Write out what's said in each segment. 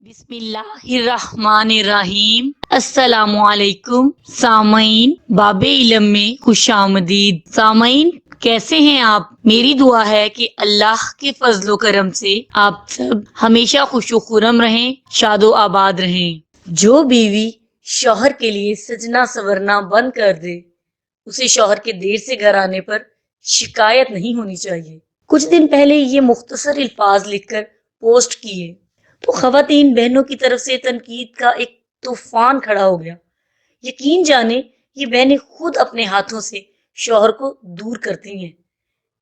बिस्मिल्लाहिर्रहमानिर्रहीम। अस्सलामुअलैकुम सामईन, बाबे इल्म में खुश आमदीद। सामईन, कैसे हैं आप? मेरी दुआ है कि अल्लाह के फजलो करम से आप सब हमेशा खुशो खुरम रहें, शादो आबाद रहें। जो बीवी शौहर के लिए सजना सवरना बंद कर दे, उसे शौहर के देर से घर आने पर शिकायत नहीं होनी चाहिए। कुछ दिन पहले ये मुख्तसर अल्फाज लिखकर पोस्ट किए तो खवातीन बहनों की तरफ से तनकीद का एक तूफान खड़ा हो गया। यकीन जाने ये बहनें खुद अपने हाथों से शौहर को दूर करती हैं।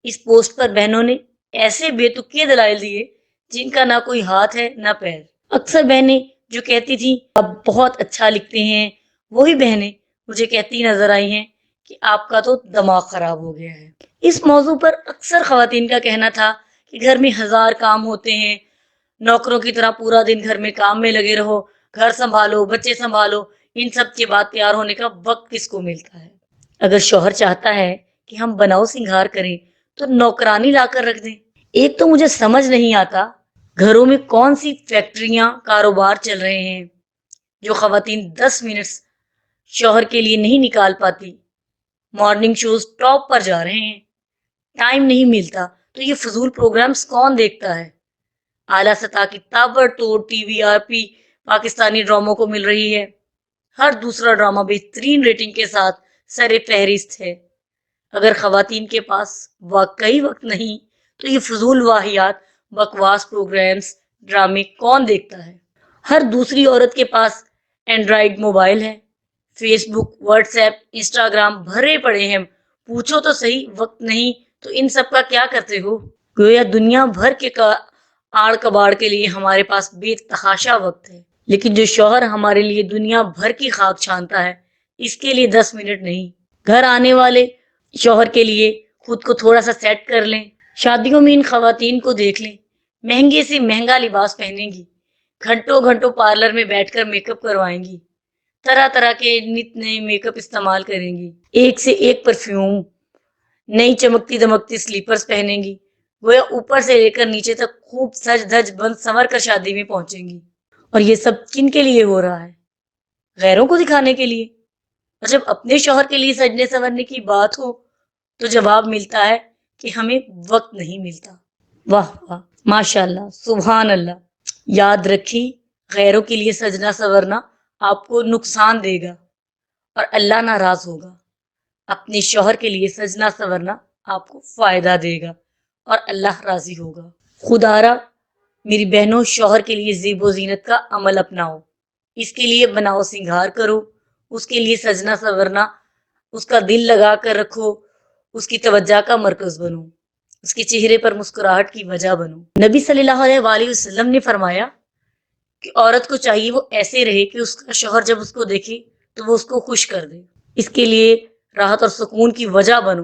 इस पोस्ट पर बहनों ने ऐसे बेतुके दलाइल दिए जिनका ना कोई हाथ है ना पैर। अक्सर बहनें जो कहती थी आप बहुत अच्छा लिखते हैं, वही बहनें मुझे कहती नजर आई हैं कि आपका तो दिमाग खराब हो गया है। इस मौजू पर अक्सर खवातीन का कहना था कि घर में 1000 काम होते हैं, नौकरों की तरह पूरा दिन घर में काम में लगे रहो, घर संभालो, बच्चे संभालो, इन सब के बाद तैयार होने का वक्त किसको मिलता है। अगर शौहर चाहता है कि हम बनाओ सिंगार करें तो नौकरानी लाकर रख दें। एक तो मुझे समझ नहीं आता घरों में कौन सी फैक्ट्रियां कारोबार चल रहे हैं जो खवातीन 10 मिनट शौहर के लिए नहीं निकाल पाती। मॉर्निंग शोज टॉप पर जा रहे हैं, टाइम नहीं मिलता तो ये फजूल प्रोग्राम्स कौन देखता है। आला सतह की ताबड़तोड़ टीवीआरपी पाकिस्तानी ड्रामों को मिल रही है। हर दूसरा ड्रामा बेहतरीन रेटिंग के साथ सरे फहरिस्त है। अगर खवातीन के पास वाकई वक्त नहीं तो ये फजूल वाहियात बकवास प्रोग्राम्स ड्रामे कौन देखता है। हर दूसरी औरत के पास एंड्रॉइड मोबाइल है, फेसबुक, व्हाट्सएप, इंस्टाग्राम भरे पड़े हैं। पूछो तो सही, वक्त नहीं तो इन सब का क्या करते हो। गोया दुनिया भर के आड़ कबाड़ के लिए हमारे पास बेतहाशा वक्त है, लेकिन जो शौहर हमारे लिए दुनिया भर की खाक छानता है, इसके लिए 10 मिनट नहीं। घर आने वाले शौहर के लिए खुद को थोड़ा सा सेट कर लें। शादियों में इन खवातीन को देख लें, महंगे से महंगा लिबास पहनेंगी, घंटों घंटों पार्लर में बैठकर मेकअप करवाएंगी, तरह तरह के नित नए मेकअप इस्तेमाल करेंगी, एक से एक परफ्यूम, नई चमकती दमकती स्लीपर्स पहनेंगी। गोया ऊपर से लेकर नीचे तक खूब सज धज बंद संवर कर शादी में पहुंचेंगी। और ये सब किन के लिए हो रहा है? गैरों को दिखाने के लिए। और जब अपने शौहर के लिए सजने संवरने की बात हो तो जवाब मिलता है कि हमें वक्त नहीं मिलता। वाह वाह, माशाल्लाह, सुभान अल्लाह। याद रखी, गैरों के लिए सजना संवरना आपको नुकसान देगा और अल्लाह नाराज होगा। अपने शौहर के लिए सजना संवरना आपको फायदा देगा और अल्लाह राजी होगा। खुदारा मेरी बहनों, शौहर के लिए ज़ेबो ज़ीनत का अमल अपनाओ। इसके लिए बनाओ सिंगार करो, उसके लिए सजना संवरना, उसका दिल लगा कर रखो, उसकी तवज्जो का मरकज बनो, उसके चेहरे पर मुस्कुराहट की वजह बनो। नबी सल्लल्लाहु अलैहि वसल्लम ने फरमाया कि औरत को चाहिए वो ऐसे रहे कि उसका शौहर जब उसको देखे तो वो उसको खुश कर दे। इसके लिए राहत और सुकून की वजह बनो।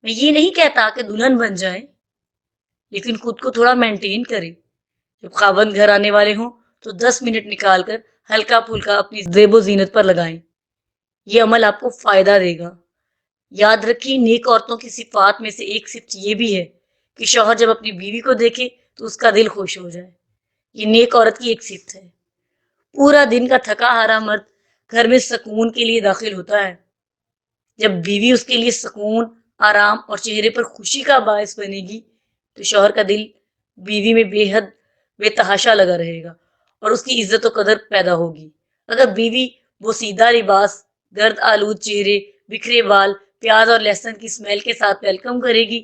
मैं ये नहीं कहता कि दुल्हन बन जाए, लेकिन खुद को थोड़ा मेंटेन करें। जब खावंद घर आने वाले हों तो 10 मिनट निकाल कर हल्का फुल्का अपनी ज़ेबो ज़ीनत पर लगाएं। ये अमल आपको फायदा देगा। याद रखिए, नेक औरतों की सिफात में से एक सिर्फ ये भी है कि शौहर जब अपनी बीवी को देखे तो उसका दिल खुश हो जाए। ये नेक औरत की एक सिफत है। पूरा दिन का थका हारा मर्द घर में सुकून के लिए दाखिल होता है। जब बीवी उसके लिए सुकून, आराम और चेहरे पर खुशी का बायस बनेगी तो शौहर का दिल बीवी में बेहद बेतहाशा लगा रहेगा और उसकी इज्जत और कदर पैदा होगी। अगर बीवी वो सीधा लिबास, गर्द आलूद चेहरे, बिखरे बाल, प्याज और लहसुन की स्मेल के साथ वेलकम करेगी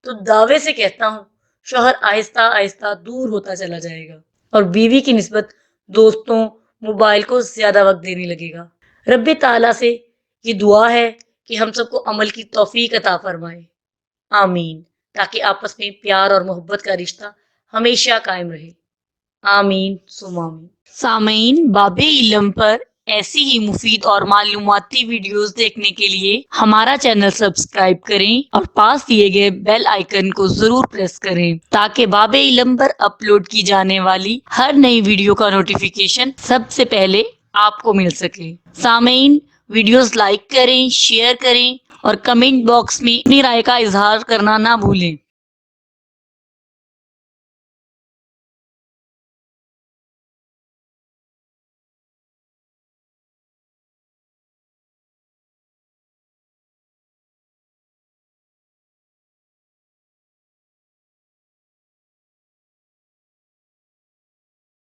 तो दावे से कहता हूँ शौहर आहिस्ता आहिस्ता दूर होता चला जाएगा और बीवी की निस्बत दोस्तों, मोबाइल को ज्यादा वक्त देने लगेगा। रब्बे ताला से ये दुआ है कि हम सबको अमल की तौफीक अता फरमाए, आमीन, ताकि आपस में प्यार और मोहब्बत का रिश्ता हमेशा कायम रहे। आमीन सुमा आमीन। सामईन, बाबे इल्म पर ऐसी ही मुफीद और मालूमाती वीडियोस देखने के लिए हमारा चैनल सब्सक्राइब करें और पास दिए गए बेल आइकन को जरूर प्रेस करें ताकि बाबे इल्म पर अपलोड की जाने वाली हर नई वीडियो का नोटिफिकेशन सबसे पहले आपको मिल सके। सामईन, वीडियोस लाइक करें, शेयर करें और कमेंट बॉक्स में अपनी राय का इजहार करना ना भूलें।